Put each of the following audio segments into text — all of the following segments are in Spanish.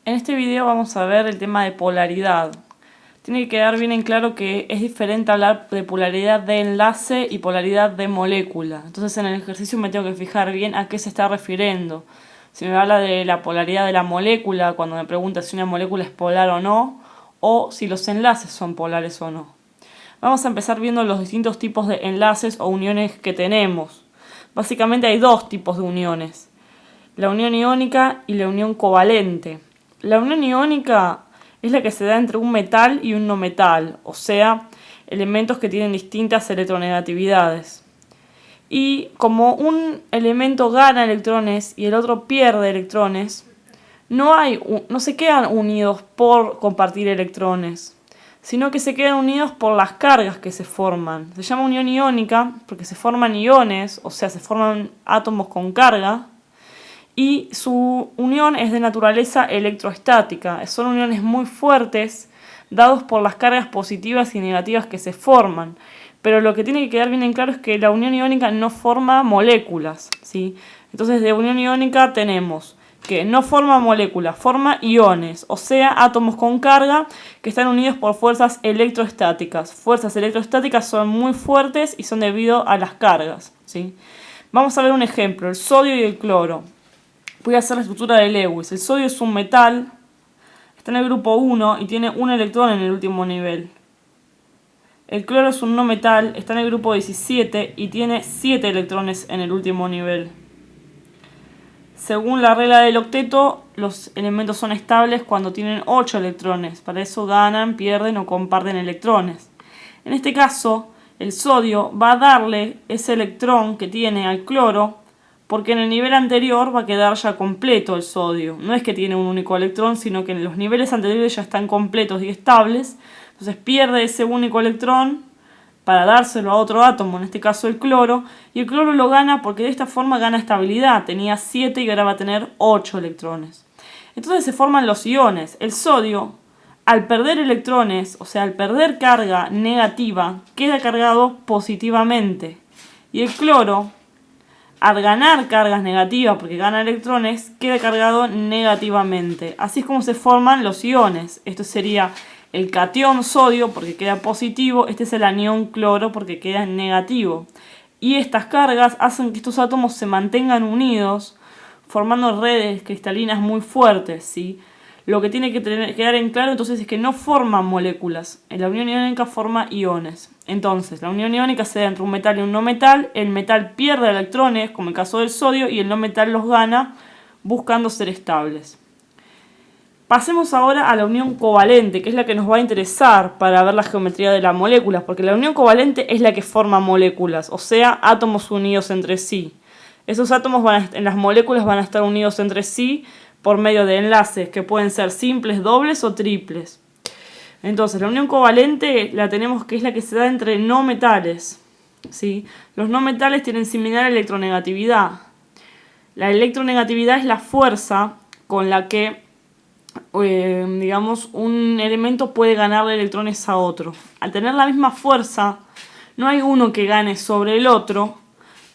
En este video vamos a ver el tema de polaridad. Tiene que quedar bien en claro que es diferente hablar de polaridad de enlace y polaridad de molécula. Entonces en el ejercicio me tengo que fijar bien a qué se está refiriendo. Si me habla de la polaridad de la molécula, cuando me pregunta si una molécula es polar o si los enlaces son polares o no. Vamos a empezar viendo los distintos tipos de enlaces o uniones que tenemos. Básicamente hay dos tipos de uniones: la unión iónica y la unión covalente. La unión iónica es la que se da entre un metal y un no metal, o sea, elementos que tienen distintas electronegatividades. Y como un elemento gana electrones y el otro pierde electrones, no se quedan unidos por compartir electrones, sino que se quedan unidos por las cargas que se forman. Se llama unión iónica porque se forman iones, o sea, se forman átomos con carga, y su unión es de naturaleza electrostática. Son uniones muy fuertes dados por las cargas positivas y negativas que se forman. Pero lo que tiene que quedar bien en claro es que la unión iónica no forma moléculas, ¿sí? Entonces de unión iónica tenemos que no forma moléculas, forma iones, o sea, átomos con carga que están unidos por fuerzas electrostáticas. Fuerzas electrostáticas son muy fuertes y son debido a las cargas, ¿sí? Vamos a ver un ejemplo: el sodio y el cloro. Voy a hacer la estructura de Lewis. El sodio es un metal, está en el grupo 1 y tiene un electrón en el último nivel. El cloro es un no metal, está en el grupo 17 y tiene 7 electrones en el último nivel. Según la regla del octeto, los elementos son estables cuando tienen 8 electrones. Para eso ganan, pierden o comparten electrones. En este caso, el sodio va a darle ese electrón que tiene al cloro, porque en el nivel anterior va a quedar ya completo el sodio. No es que tiene un único electrón, sino que en los niveles anteriores ya están completos y estables. Entonces pierde ese único electrón para dárselo a otro átomo, en este caso el cloro, y el cloro lo gana porque de esta forma gana estabilidad. Tenía 7 y ahora va a tener 8 electrones. Entonces se forman los iones. El sodio, al perder electrones, o sea, al perder carga negativa, queda cargado positivamente. Y el cloro, al ganar cargas negativas, porque gana electrones, queda cargado negativamente. Así es como se forman los iones. Esto sería el catión sodio porque queda positivo. Este es el anión cloro porque queda negativo. Y estas cargas hacen que estos átomos se mantengan unidos, formando redes cristalinas muy fuertes, ¿sí? Lo que tiene que quedar en claro entonces es que no forman moléculas. En la unión iónica forma iones. Entonces, la unión iónica se da entre un metal y un no metal. El metal pierde electrones, como el caso del sodio, y el no metal los gana buscando ser estables. Pasemos ahora a la unión covalente, que es la que nos va a interesar para ver la geometría de las moléculas, porque la unión covalente es la que forma moléculas, o sea, átomos unidos entre sí. Esos átomos en las moléculas van a estar unidos entre sí por medio de enlaces que pueden ser simples, dobles o triples. Entonces, la unión covalente la tenemos que es la que se da entre no metales, ¿sí? Los no metales tienen similar electronegatividad. La electronegatividad es la fuerza con la que, digamos, un elemento puede ganarle electrones a otro. Al tener la misma fuerza, no hay uno que gane sobre el otro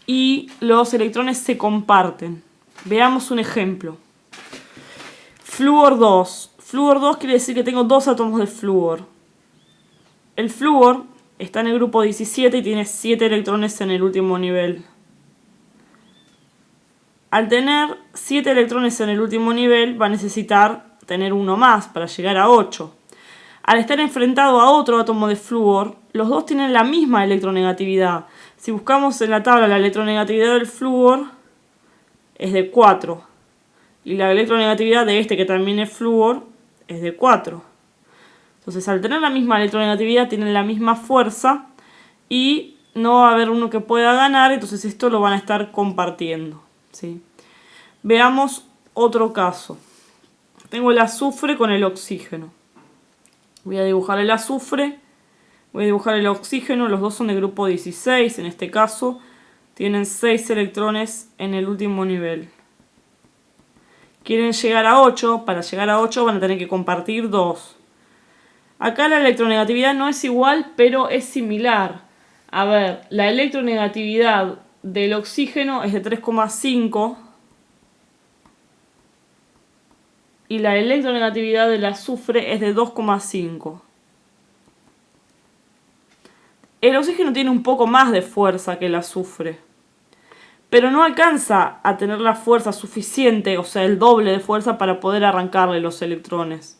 y los electrones se comparten. Veamos un ejemplo. Flúor 2. Flúor 2 quiere decir que tengo dos átomos de flúor. El flúor está en el grupo 17 y tiene 7 electrones en el último nivel. Al tener 7 electrones en el último nivel va a necesitar tener uno más para llegar a 8. Al estar enfrentado a otro átomo de flúor, los dos tienen la misma electronegatividad. Si buscamos en la tabla la electronegatividad del flúor es de 4. Y la electronegatividad de este, que también es flúor, es de 4. Entonces, al tener la misma electronegatividad, tienen la misma fuerza y no va a haber uno que pueda ganar, entonces esto lo van a estar compartiendo, ¿sí? Veamos otro caso. Tengo el azufre con el oxígeno. Voy a dibujar el azufre, voy a dibujar el oxígeno, los dos son de grupo 16, en este caso tienen 6 electrones en el último nivel. Quieren llegar a 8, para llegar a 8 van a tener que compartir 2. Acá la electronegatividad no es igual, pero es similar. A ver, la electronegatividad del oxígeno es de 3,5 y la electronegatividad del azufre es de 2,5. El oxígeno tiene un poco más de fuerza que el azufre, pero no alcanza a tener la fuerza suficiente, o sea, el doble de fuerza para poder arrancarle los electrones.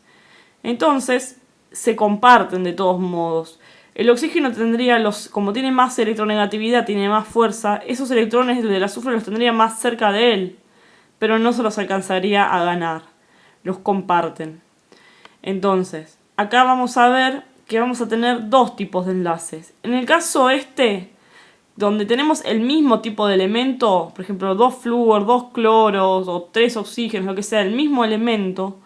Entonces, se comparten de todos modos. El oxígeno tendría, como tiene más electronegatividad, tiene más fuerza, esos electrones del azufre los tendría más cerca de él, pero no se los alcanzaría a ganar. Los comparten. Entonces, acá vamos a ver que vamos a tener dos tipos de enlaces. En el caso donde tenemos el mismo tipo de elemento, por ejemplo, 2 flúor, 2 cloros o 3 oxígenos, lo que sea, el mismo elemento,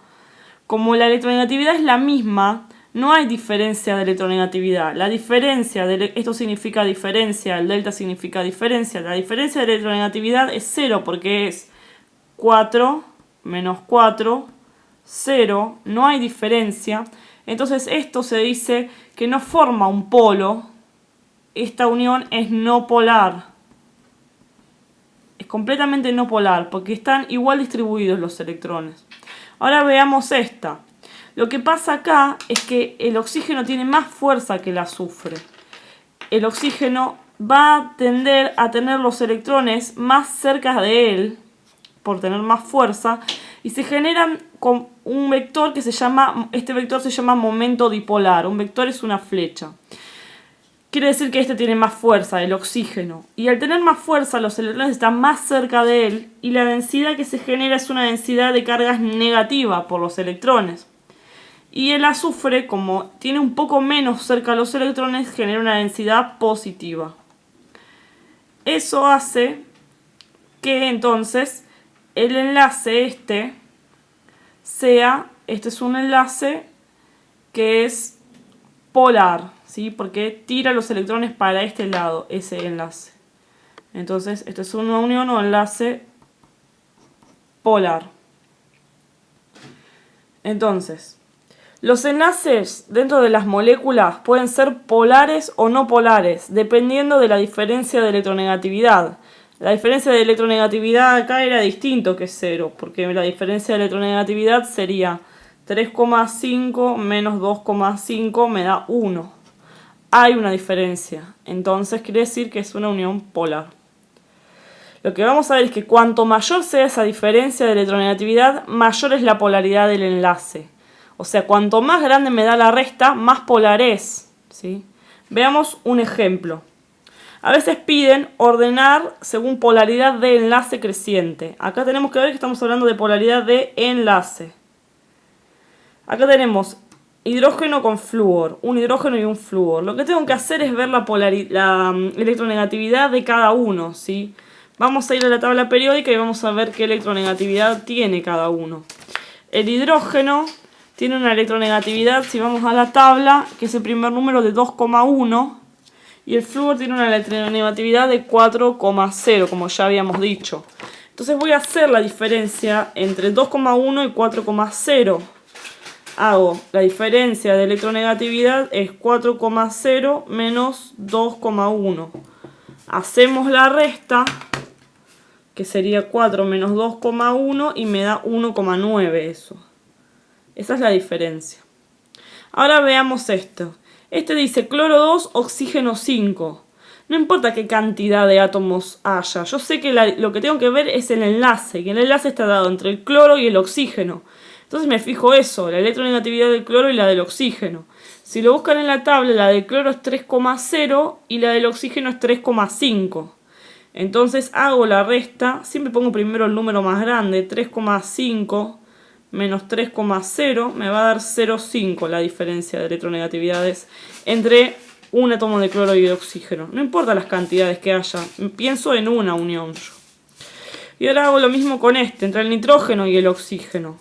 como la electronegatividad es la misma, no hay diferencia de electronegatividad. La diferencia, esto significa diferencia, el delta significa diferencia. La diferencia de electronegatividad es 0 porque es 4 menos 4, 0, no hay diferencia. Entonces esto se dice que no forma un polo. Esta unión es no polar. Es completamente no polar porque están igual distribuidos los electrones. Ahora veamos esta. Lo que pasa acá es que el oxígeno tiene más fuerza que el azufre. El oxígeno va a tender a tener los electrones más cerca de él, por tener más fuerza, y se generan con un vector que este vector se llama momento dipolar. Un vector es una flecha. Quiere decir que este tiene más fuerza, el oxígeno. Y al tener más fuerza, los electrones están más cerca de él, y la densidad que se genera es una densidad de cargas negativa por los electrones. Y el azufre, como tiene un poco menos cerca a los electrones, genera una densidad positiva. Eso hace que entonces el enlace este es un enlace que es polar, ¿sí? Porque tira los electrones para este lado, ese enlace. Entonces, esto es una unión o enlace polar. Entonces, los enlaces dentro de las moléculas pueden ser polares o no polares, dependiendo de la diferencia de electronegatividad. La diferencia de electronegatividad acá era distinto que 0, porque la diferencia de electronegatividad sería 3,5 menos 2,5 me da 1. Hay una diferencia, entonces quiere decir que es una unión polar. Lo que vamos a ver es que cuanto mayor sea esa diferencia de electronegatividad, mayor es la polaridad del enlace. O sea, cuanto más grande me da la resta, más polar es, ¿sí? Veamos un ejemplo. A veces piden ordenar según polaridad de enlace creciente. Acá tenemos que ver que estamos hablando de polaridad de enlace. Acá tenemos hidrógeno con flúor, un hidrógeno y un flúor. Lo que tengo que hacer es ver la electronegatividad de cada uno, ¿sí? Vamos a ir a la tabla periódica y vamos a ver qué electronegatividad tiene cada uno. El hidrógeno tiene una electronegatividad, si vamos a la tabla, que es el primer número de 2,1. Y el flúor tiene una electronegatividad de 4,0, como ya habíamos dicho. Entonces voy a hacer la diferencia entre 2,1 y 4,0. Hago la diferencia de electronegatividad es 4,0 menos 2,1. Hacemos la resta, que sería 4 menos 2,1 y me da 1,9 eso. Esa es la diferencia. Ahora veamos esto. Este dice cloro 2, oxígeno 5. No importa qué cantidad de átomos haya. Yo sé que lo que tengo que ver es el enlace. Que el enlace está dado entre el cloro y el oxígeno. Entonces me fijo eso, la electronegatividad del cloro y la del oxígeno. Si lo buscan en la tabla, la del cloro es 3,0 y la del oxígeno es 3,5. Entonces hago la resta. Siempre pongo primero el número más grande, 3,5 menos 3,0 me va a dar 0,5 la diferencia de electronegatividades entre un átomo de cloro y de oxígeno. No importa las cantidades que haya, pienso en una unión yo. Y ahora hago lo mismo con entre el nitrógeno y el oxígeno.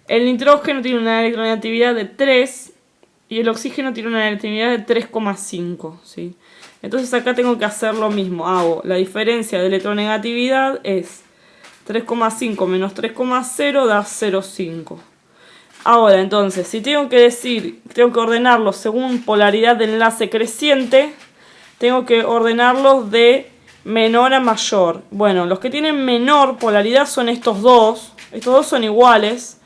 El nitrógeno tiene una electronegatividad de 3 y el oxígeno tiene una electronegatividad de 3,5, ¿sí? Entonces acá tengo que hacer lo mismo. Hago la diferencia de electronegatividad es 3,5 menos 3,0 da 0,5. Ahora, entonces, si tengo que ordenarlos según polaridad de enlace creciente, tengo que ordenarlos de menor a mayor. Bueno, los que tienen menor polaridad son estos dos. Estos dos son iguales,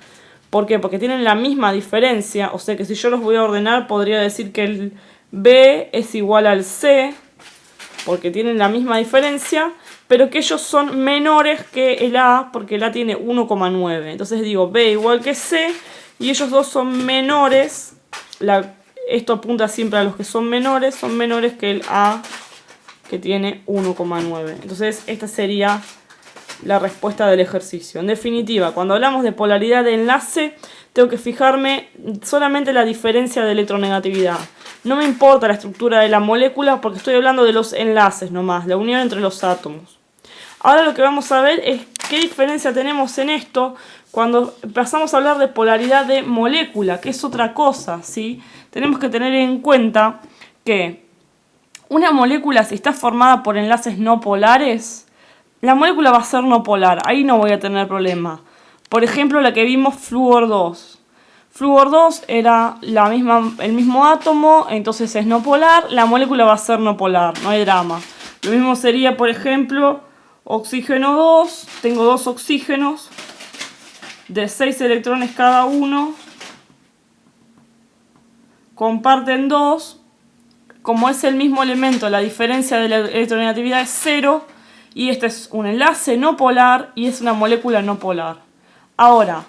¿Por qué? Porque tienen la misma diferencia, o sea que si yo los voy a ordenar podría decir que el B es igual al C, porque tienen la misma diferencia, pero que ellos son menores que el A, porque el A tiene 1,9. Entonces digo B igual que C, y ellos dos son menores, esto apunta siempre a los que son menores que el A, que tiene 1,9. Entonces esta sería la respuesta del ejercicio. En definitiva, cuando hablamos de polaridad de enlace, tengo que fijarme solamente la diferencia de electronegatividad. No me importa la estructura de la molécula porque estoy hablando de los enlaces nomás, la unión entre los átomos. Ahora lo que vamos a ver es qué diferencia tenemos en esto cuando pasamos a hablar de polaridad de molécula, que es otra cosa, ¿sí? Tenemos que tener en cuenta que una molécula, si está formada por enlaces no polares, la molécula va a ser no polar, ahí no voy a tener problema. Por ejemplo, la que vimos flúor 2. Flúor 2 era el mismo átomo, entonces es no polar, la molécula va a ser no polar, no hay drama. Lo mismo sería, por ejemplo, oxígeno 2, tengo dos oxígenos de 6 electrones cada uno, comparten 2, como es el mismo elemento, la diferencia de la electronegatividad es 0, y este es un enlace no polar y es una molécula no polar. Ahora,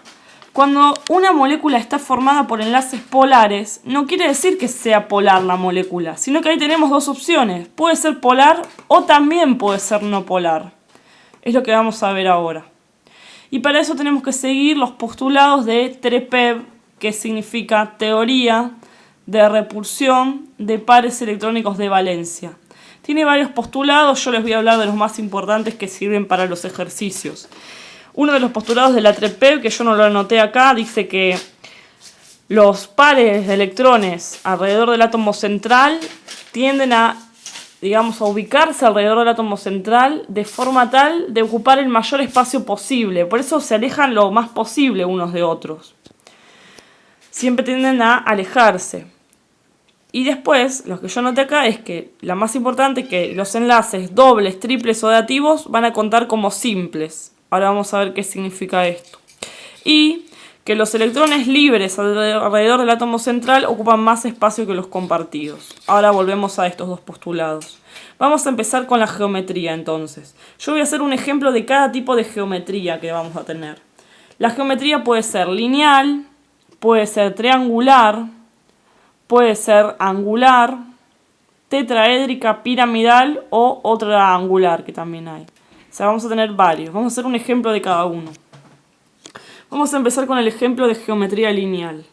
cuando una molécula está formada por enlaces polares, no quiere decir que sea polar la molécula, sino que ahí tenemos dos opciones. Puede ser polar o también puede ser no polar. Es lo que vamos a ver ahora. Y para eso tenemos que seguir los postulados de TREPEV, que significa teoría de repulsión de pares electrónicos de valencia. Tiene varios postulados, yo les voy a hablar de los más importantes que sirven para los ejercicios. Uno de los postulados de la TREPEV, que yo no lo anoté acá, dice que los pares de electrones alrededor del átomo central tienden a ubicarse alrededor del átomo central de forma tal de ocupar el mayor espacio posible. Por eso se alejan lo más posible unos de otros. Siempre tienden a alejarse. Y después, lo que yo noté acá es que la más importante es que los enlaces dobles, triples o dativos van a contar como simples. Ahora vamos a ver qué significa esto. Y que los electrones libres alrededor del átomo central ocupan más espacio que los compartidos. Ahora volvemos a estos dos postulados. Vamos a empezar con la geometría entonces. Yo voy a hacer un ejemplo de cada tipo de geometría que vamos a tener. La geometría puede ser lineal, puede ser triangular, puede ser angular, tetraédrica, piramidal o otra angular que también hay. O sea, vamos a tener varios. Vamos a hacer un ejemplo de cada uno. Vamos a empezar con el ejemplo de geometría lineal.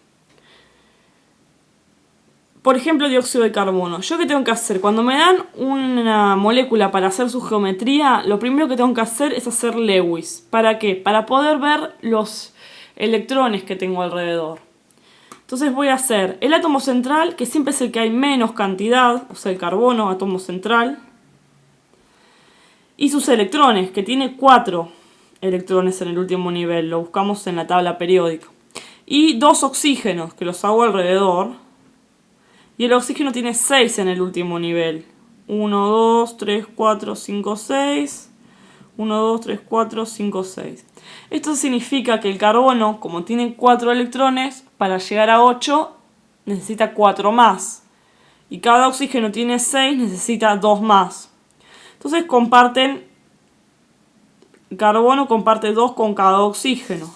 Por ejemplo, dióxido de carbono. ¿Yo qué tengo que hacer? Cuando me dan una molécula para hacer su geometría, lo primero que tengo que hacer es hacer Lewis. ¿Para qué? Para poder ver los electrones que tengo alrededor. Entonces voy a hacer el átomo central, que siempre es el que hay menos cantidad, o sea, el carbono, átomo central. Y sus electrones, que tiene 4 electrones en el último nivel, lo buscamos en la tabla periódica. Y 2 oxígenos, que los hago alrededor. Y el oxígeno tiene 6 en el último nivel. 1, 2, 3, 4, 5, 6. 1, 2, 3, 4, 5, 6. Esto significa que el carbono, como tiene 4 electrones, para llegar a 8 necesita 4 más. Y cada oxígeno tiene 6, necesita 2 más. Entonces carbono comparte 2 con cada oxígeno.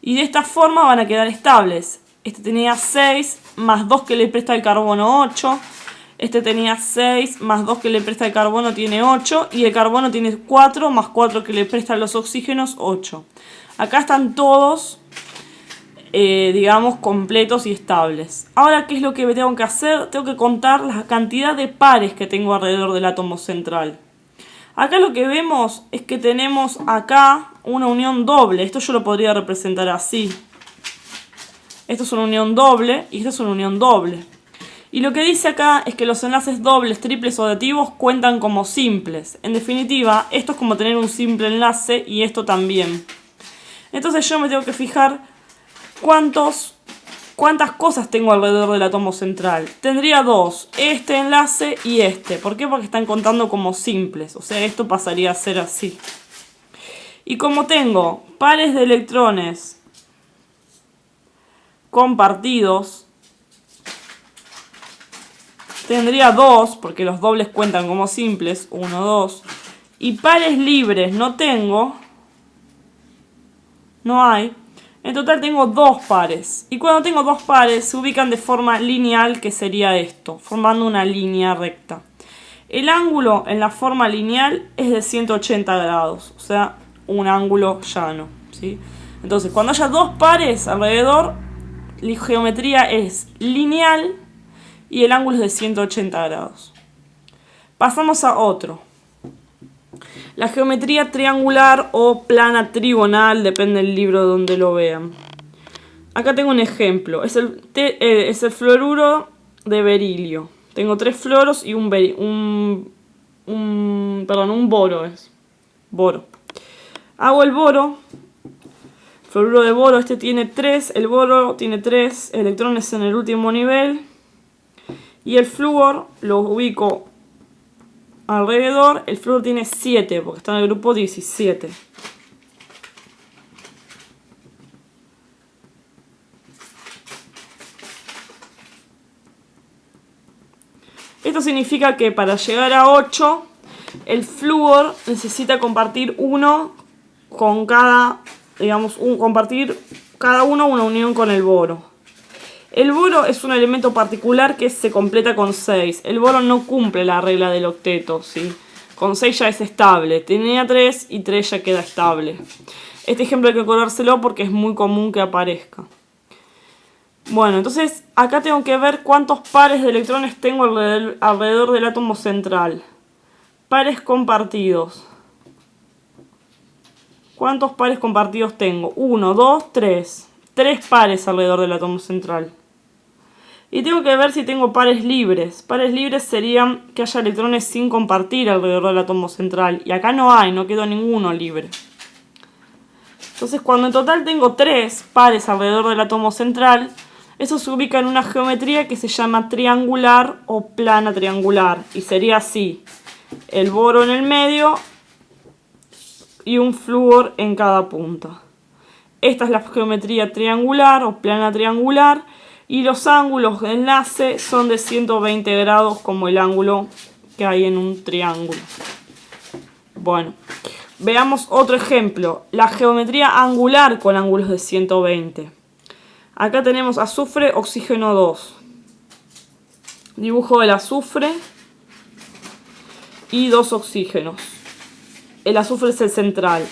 Y de esta forma van a quedar estables. Este tenía 6 más 2 que le presta el carbono 8. Este tenía 6 más 2 que le presta el carbono tiene 8. Y el carbono tiene 4 más 4 que le prestan los oxígenos 8. Acá están todos, completos y estables. Ahora, ¿qué es lo que tengo que hacer? Tengo que contar la cantidad de pares que tengo alrededor del átomo central. Acá lo que vemos es que tenemos acá una unión doble. Esto yo lo podría representar así. Esto es una unión doble y esto es una unión doble. Y lo que dice acá es que los enlaces dobles, triples o dativos cuentan como simples. En definitiva, esto es como tener un simple enlace y esto también. Entonces yo me tengo que fijar cuántas cosas tengo alrededor del átomo central. Tendría 2, este enlace y este. ¿Por qué? Porque están contando como simples. O sea, esto pasaría a ser así. Y como tengo pares de electrones compartidos tendría 2, porque los dobles cuentan como simples, 1, 2. Y pares libres no tengo, no hay. En total tengo 2 pares. Y cuando tengo 2 pares se ubican de forma lineal, que sería esto, formando una línea recta. El ángulo en la forma lineal es de 180 grados, o sea, un ángulo llano, ¿sí? Entonces, cuando haya 2 pares alrededor, la geometría es lineal y el ángulo es de 180 grados. Pasamos a otro. La geometría triangular o plana trigonal, depende del libro donde lo vean. Acá tengo un ejemplo. Es el fluoruro de berilio. Tengo 3 fluoros y un boro es. Boro. Hago el boro. Fluoruro de boro, este tiene 3. El boro tiene 3 electrones en el último nivel. Y el flúor lo ubico alrededor. El flúor tiene 7 porque está en el grupo 17. Esto significa que para llegar a 8, el flúor necesita compartir uno con cada, digamos, compartir cada uno una unión con el boro. El boro es un elemento particular que se completa con 6. El boro no cumple la regla del octeto, ¿sí? Con 6 ya es estable. Tenía 3 y 3 ya queda estable. Este ejemplo hay que acordárselo porque es muy común que aparezca. Bueno, entonces acá tengo que ver cuántos pares de electrones tengo alrededor del átomo central. Pares compartidos. ¿Cuántos pares compartidos tengo? 1, 2, 3. 3 pares alrededor del átomo central. Y tengo que ver si tengo pares libres. Pares libres serían que haya electrones sin compartir alrededor del átomo central. Y acá no hay, no quedó ninguno libre. Entonces cuando en total tengo 3 pares alrededor del átomo central, eso se ubica en una geometría que se llama triangular o plana triangular. Y sería así. El boro en el medio y un flúor en cada punta. Esta es la geometría triangular o plana triangular. Y los ángulos de enlace son de 120 grados como el ángulo que hay en un triángulo. Bueno, veamos otro ejemplo. La geometría angular con ángulos de 120. Acá tenemos azufre, oxígeno 2. Dibujo del azufre y 2 oxígenos. El azufre es el central.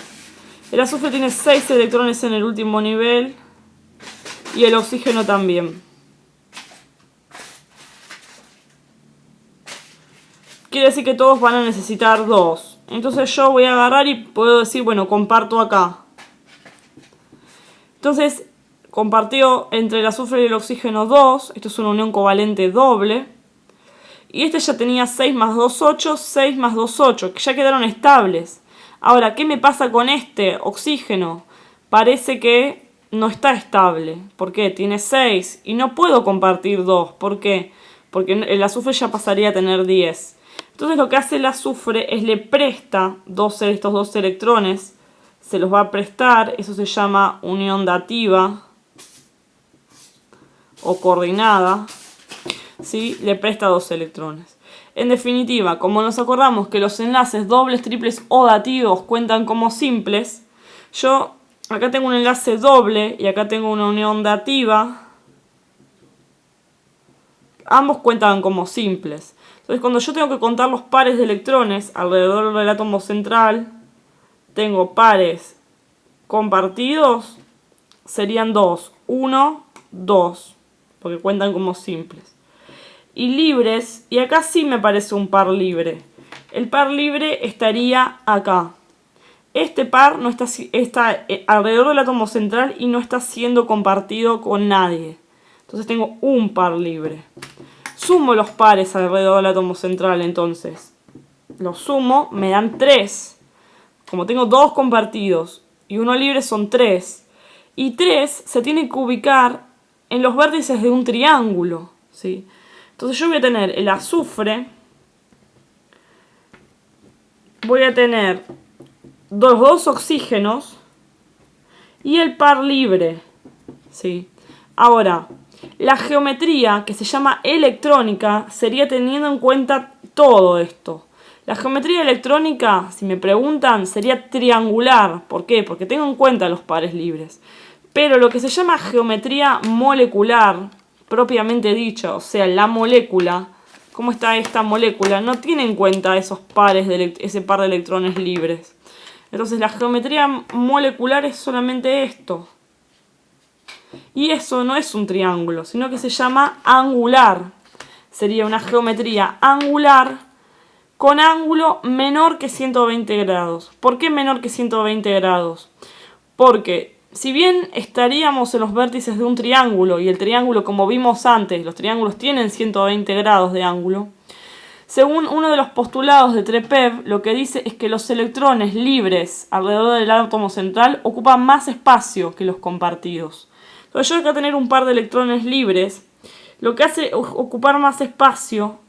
El azufre tiene 6 electrones en el último nivel. Y el oxígeno también. Quiere decir que todos van a necesitar 2. Entonces yo voy a agarrar y puedo decir, bueno, comparto acá. Entonces, compartió entre el azufre y el oxígeno 2. Esto es una unión covalente doble. Y este ya tenía 6 más 2, 8, 6 más 2, 8, que ya quedaron estables. Ahora, ¿qué me pasa con este oxígeno? Parece que no está estable. ¿Por qué? Tiene 6 y no puedo compartir 2. ¿Por qué? Porque el azufre ya pasaría a tener 10. Entonces lo que hace el azufre es le presta estos 2 electrones. Se los va a prestar. Eso se llama unión dativa o coordinada. ¿Sí? Le presta 2 electrones. En definitiva, como nos acordamos que los enlaces dobles, triples o dativos cuentan como simples, yo acá tengo un enlace doble y acá tengo una unión dativa. Ambos cuentan como simples. Entonces cuando yo tengo que contar los pares de electrones alrededor del átomo central, tengo pares compartidos, serían 2. 1, 2, porque cuentan como simples. Y libres, y acá sí me parece un par libre. El par libre estaría acá. Este par no está alrededor del átomo central y no está siendo compartido con nadie. Entonces tengo un par libre. Sumo los pares alrededor del átomo central entonces. Los sumo, me dan 3. Como tengo 2 compartidos y uno libre son 3. Y 3 se tiene que ubicar en los vértices de un triángulo, ¿sí? Entonces yo voy a tener el azufre. Voy a tener los 2 oxígenos y el par libre, ¿sí? Ahora, la geometría, que se llama electrónica, sería teniendo en cuenta todo esto. La geometría electrónica, si me preguntan, sería triangular. ¿Por qué? Porque tengo en cuenta los pares libres. Pero lo que se llama geometría molecular, propiamente dicho, o sea, la molécula, cómo está esta molécula, no tiene en cuenta esos pares ese par de electrones libres. Entonces la geometría molecular es solamente esto. Y eso no es un triángulo, sino que se llama angular. Sería una geometría angular con ángulo menor que 120 grados. ¿Por qué menor que 120 grados? Porque si bien estaríamos en los vértices de un triángulo, y el triángulo, como vimos antes, los triángulos tienen 120 grados de ángulo, según uno de los postulados de Trepev, lo que dice es que los electrones libres alrededor del átomo central ocupan más espacio que los compartidos. Entonces yo acá tener un par de electrones libres, lo que hace ocupar más espacio,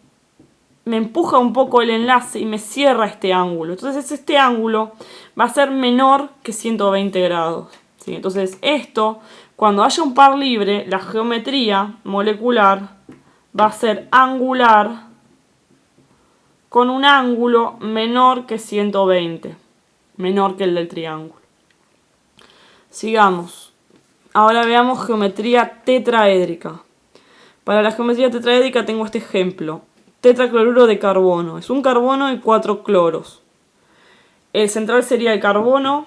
me empuja un poco el enlace y me cierra este ángulo. Entonces este ángulo va a ser menor que 120 grados. ¿Sí? Entonces esto, cuando haya un par libre, la geometría molecular va a ser angular con un ángulo menor que 120, menor que el del triángulo. Sigamos. Ahora veamos geometría tetraédrica. Para la geometría tetraédrica tengo este ejemplo. Tetracloruro de carbono. Es un carbono y 4 cloros. El central sería el carbono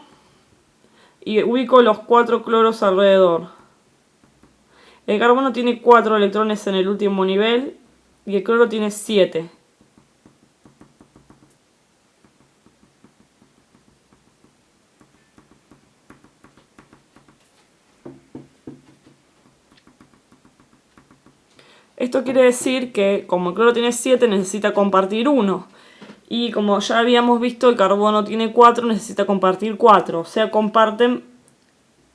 y ubico los 4 cloros alrededor. El carbono tiene 4 electrones en el último nivel y el cloro tiene 7. Esto quiere decir que como el cloro tiene 7 necesita compartir 1. Y como ya habíamos visto, el carbono tiene 4, necesita compartir 4. O sea, comparten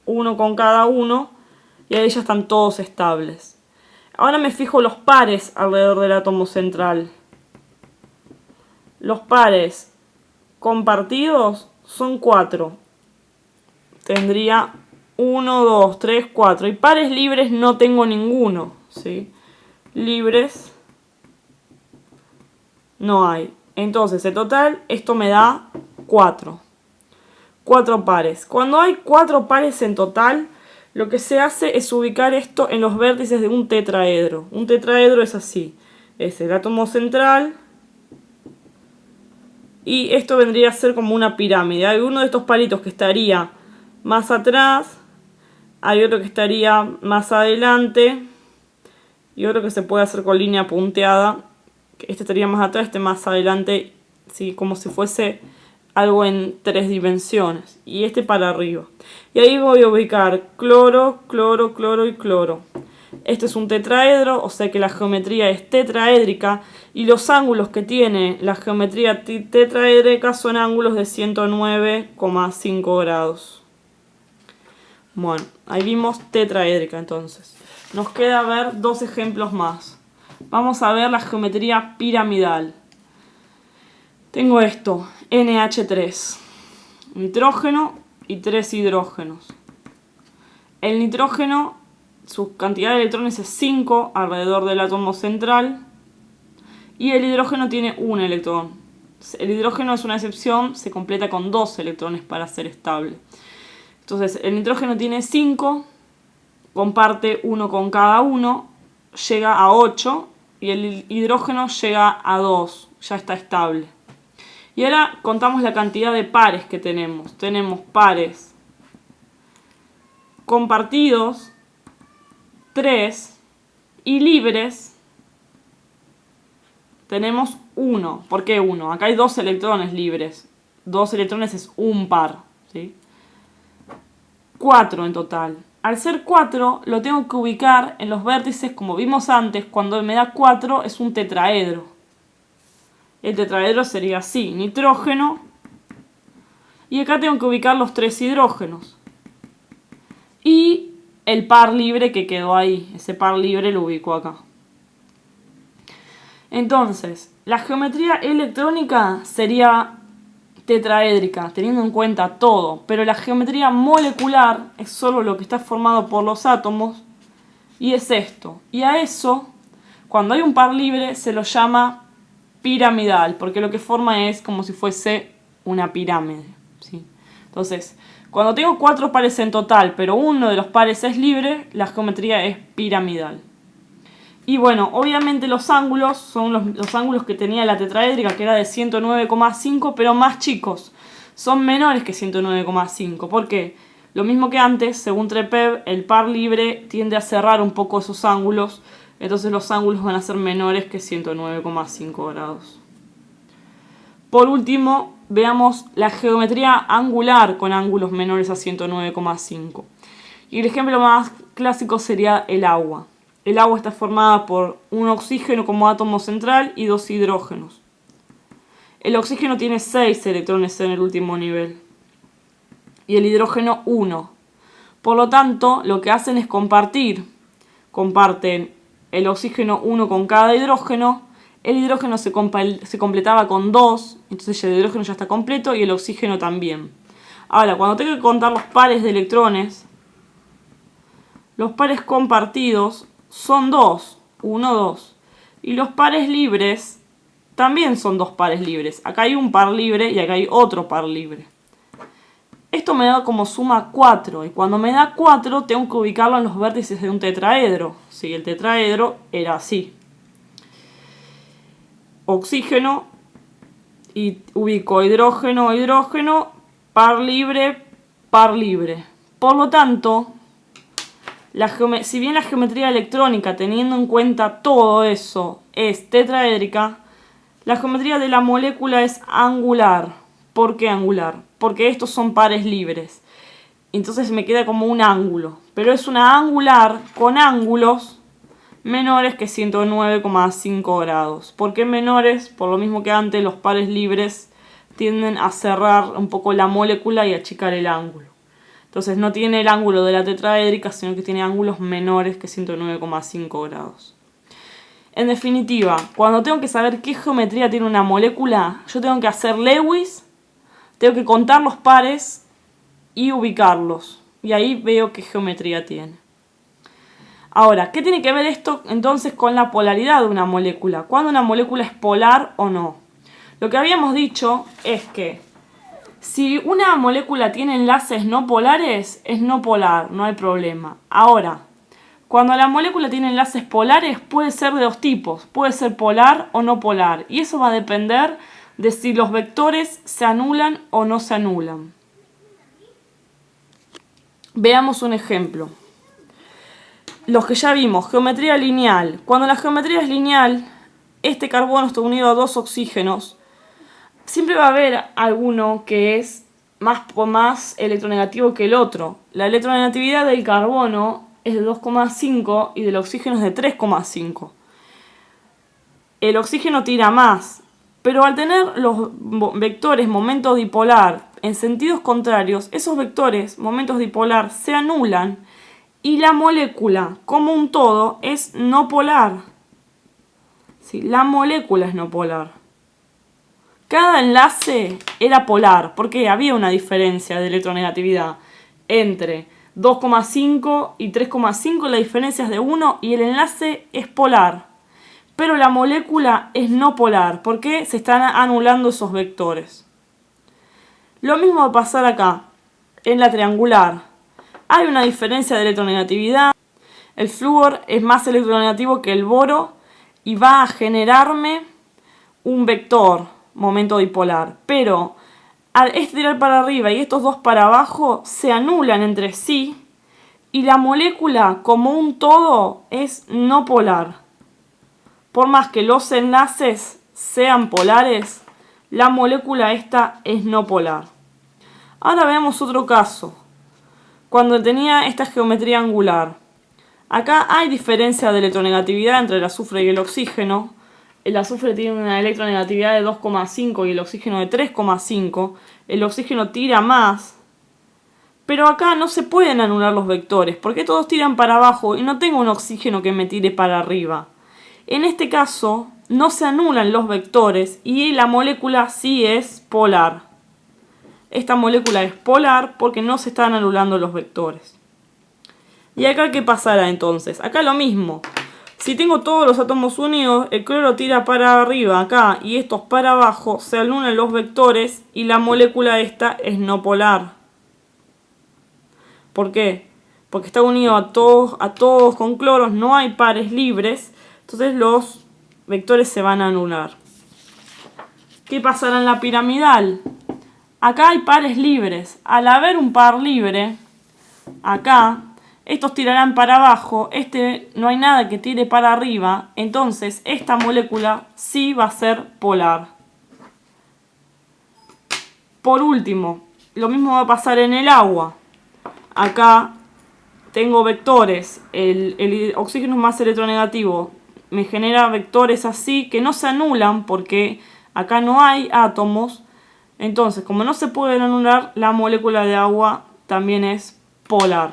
1 con cada uno y ahí ya están todos estables. Ahora me fijo los pares alrededor del átomo central. Los pares compartidos son 4. Tendría 1, 2, 3, 4. Y pares libres no tengo ninguno, ¿sí? Libres no hay. Entonces, en total, esto me da 4. 4 pares. Cuando hay 4 pares en total, lo que se hace es ubicar esto en los vértices de un tetraedro. Un tetraedro es así. Es el átomo central. Y esto vendría a ser como una pirámide. Hay uno de estos palitos que estaría más atrás. Hay otro que estaría más adelante. Y otro que se puede hacer con línea punteada. Este estaría más atrás, este más adelante, ¿sí? Como si fuese algo en 3 dimensiones. Y este para arriba. Y ahí voy a ubicar cloro, cloro, cloro y cloro. Este es un tetraedro, o sea que la geometría es tetraédrica. Y los ángulos que tiene la geometría tetraédrica son ángulos de 109,5 grados. Bueno, ahí vimos tetraédrica entonces. Nos queda ver 2 ejemplos más. Vamos a ver la geometría piramidal. Tengo esto, NH3. Nitrógeno y 3 hidrógenos. El nitrógeno, su cantidad de electrones es 5 alrededor del átomo central. Y el hidrógeno tiene un electrón. El hidrógeno es una excepción, se completa con 2 electrones para ser estable. Entonces, el nitrógeno tiene 5. Comparte 1 con cada uno, llega a 8 y el hidrógeno llega a 2, ya está estable. Y ahora contamos la cantidad de pares que tenemos. Tenemos pares compartidos, 3, y libres tenemos 1. ¿Por qué 1? Acá hay 2 electrones libres. 2 electrones es un par, ¿sí? 4 en total. Al ser 4, lo tengo que ubicar en los vértices, como vimos antes, cuando me da 4 es un tetraedro. El tetraedro sería así, nitrógeno, y acá tengo que ubicar los 3 hidrógenos. Y el par libre que quedó ahí, ese par libre lo ubico acá. Entonces, la geometría electrónica sería tetraédrica, teniendo en cuenta todo, pero la geometría molecular es solo lo que está formado por los átomos y es esto. Y a eso, cuando hay un par libre, se lo llama piramidal, porque lo que forma es como si fuese una pirámide, ¿sí? Entonces, cuando tengo 4 pares en total, pero uno de los pares es libre, la geometría es piramidal. Y bueno, obviamente los ángulos son los ángulos que tenía la tetraédrica, que era de 109,5, pero más chicos. Son menores que 109,5. ¿Por qué? Lo mismo que antes, según Trepev, el par libre tiende a cerrar un poco esos ángulos. Entonces los ángulos van a ser menores que 109,5 grados. Por último, veamos la geometría angular con ángulos menores a 109,5. Y el ejemplo más clásico sería el agua. El agua está formada por un oxígeno como átomo central y 2 hidrógenos. El oxígeno tiene 6 electrones en el último nivel y el hidrógeno 1. Por lo tanto, lo que hacen es compartir. Comparten el oxígeno 1 con cada hidrógeno. El hidrógeno se completaba con 2, entonces el hidrógeno ya está completo y el oxígeno también. Ahora, cuando tengo que contar los pares de electrones, los pares compartidos son 2, 1, 2. Y los pares libres también son 2 pares libres. Acá hay un par libre y acá hay otro par libre. Esto me da como suma 4. Y cuando me da 4 tengo que ubicarlo en los vértices de un tetraedro. Sí, el tetraedro era así. Oxígeno y ubico hidrógeno, hidrógeno, par libre, par libre. Por lo tanto, si bien la geometría electrónica, teniendo en cuenta todo eso, es tetraédrica, la geometría de la molécula es angular. ¿Por qué angular? Porque estos son pares libres. Entonces me queda como un ángulo. Pero es una angular con ángulos menores que 109,5 grados. ¿Por qué menores? Por lo mismo que antes, los pares libres tienden a cerrar un poco la molécula y achicar el ángulo. Entonces no tiene el ángulo de la tetraédrica, sino que tiene ángulos menores que 109,5 grados. En definitiva, cuando tengo que saber qué geometría tiene una molécula, yo tengo que hacer Lewis, tengo que contar los pares y ubicarlos. Y ahí veo qué geometría tiene. Ahora, ¿qué tiene que ver esto entonces con la polaridad de una molécula? ¿Cuándo una molécula es polar o no? Lo que habíamos dicho es que si una molécula tiene enlaces no polares, es no polar, no hay problema. Ahora, cuando la molécula tiene enlaces polares, puede ser de dos tipos. Puede ser polar o no polar. Y eso va a depender de si los vectores se anulan o no se anulan. Veamos un ejemplo. Los que ya vimos, geometría lineal. Cuando la geometría es lineal, este carbono está unido a 2 oxígenos. Siempre va a haber alguno que es más electronegativo que el otro. La electronegatividad del carbono es de 2,5 y del oxígeno es de 3,5. El oxígeno tira más, pero al tener los vectores momento dipolar en sentidos contrarios, esos vectores momentos dipolar se anulan y la molécula como un todo es no polar. Sí, la molécula es no polar. Cada enlace era polar, porque había una diferencia de electronegatividad entre 2,5 y 3,5, la diferencia es de 1 y el enlace es polar. Pero la molécula es no polar, porque se están anulando esos vectores. Lo mismo va a pasar acá, en la triangular. Hay una diferencia de electronegatividad. El flúor es más electronegativo que el boro y va a generarme un vector momento dipolar, pero al tirar para arriba y estos dos para abajo se anulan entre sí y la molécula como un todo es no polar. Por más que los enlaces sean polares, la molécula esta es no polar. Ahora veamos otro caso. Cuando tenía esta geometría angular, acá hay diferencia de electronegatividad entre el azufre y el oxígeno. El azufre tiene una electronegatividad de 2,5 y el oxígeno de 3,5. El oxígeno tira más. Pero acá no se pueden anular los vectores, porque todos tiran para abajo y no tengo un oxígeno que me tire para arriba. En este caso, no se anulan los vectores y la molécula sí es polar. Esta molécula es polar porque no se están anulando los vectores. ¿Y acá qué pasará entonces? Acá lo mismo. Si tengo todos los átomos unidos, el cloro tira para arriba acá y estos para abajo, se anulan los vectores y la molécula esta es no polar. ¿Por qué? Porque está unido a todos con cloros, no hay pares libres, entonces los vectores se van a anular. ¿Qué pasará en la piramidal? Acá hay pares libres. Al haber un par libre, acá, estos tirarán para abajo, no hay nada que tire para arriba, entonces esta molécula sí va a ser polar. Por último, lo mismo va a pasar en el agua. Acá tengo vectores, el oxígeno más electronegativo me genera vectores así que no se anulan porque acá no hay átomos. Entonces, como no se pueden anular, la molécula de agua también es polar.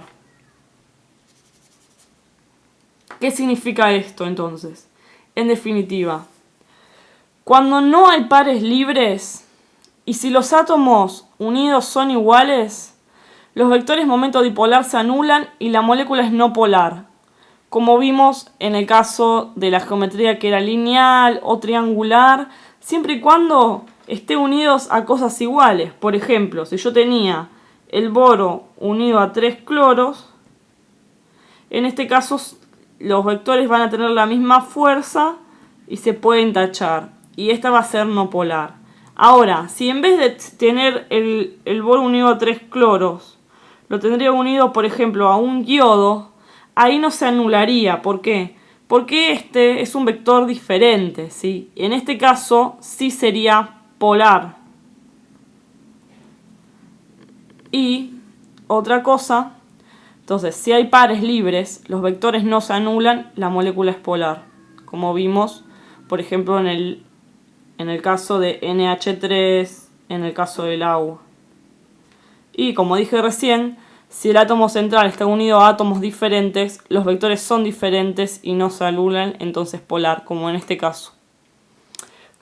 ¿Qué significa esto entonces? En definitiva, cuando no hay pares libres y si los átomos unidos son iguales, los vectores momento dipolar se anulan y la molécula es no polar, como vimos en el caso de la geometría que era lineal o triangular, siempre y cuando estén unidos a cosas iguales. Por ejemplo, si yo tenía el boro unido a 3 cloros, en este caso los vectores van a tener la misma fuerza y se pueden tachar. Y esta va a ser no polar. Ahora, si en vez de tener el boro unido a 3 cloros, lo tendría unido, por ejemplo, a un yodo, ahí no se anularía. ¿Por qué? Porque este es un vector diferente, ¿sí? En este caso sí sería polar. Y otra cosa, entonces si hay pares libres, los vectores no se anulan, la molécula es polar. Como vimos, por ejemplo, en el caso de NH3, en el caso del agua. Y como dije recién, si el átomo central está unido a átomos diferentes, los vectores son diferentes y no se anulan, entonces polar, como en este caso.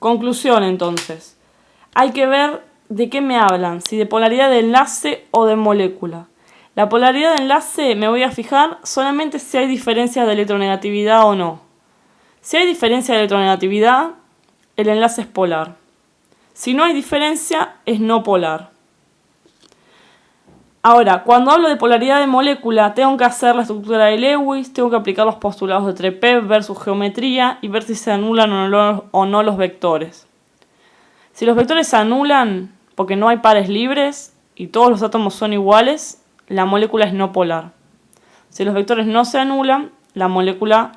Conclusión entonces. Hay que ver de qué me hablan, si de polaridad de enlace o de molécula. La polaridad de enlace me voy a fijar solamente si hay diferencia de electronegatividad o no. Si hay diferencia de electronegatividad, el enlace es polar. Si no hay diferencia, es no polar. Ahora, cuando hablo de polaridad de molécula, tengo que hacer la estructura de Lewis, tengo que aplicar los postulados de Trepev, ver su geometría y ver si se anulan o no los vectores. Si los vectores se anulan porque no hay pares libres y todos los átomos son iguales, la molécula es no polar. Si los vectores no se anulan, la molécula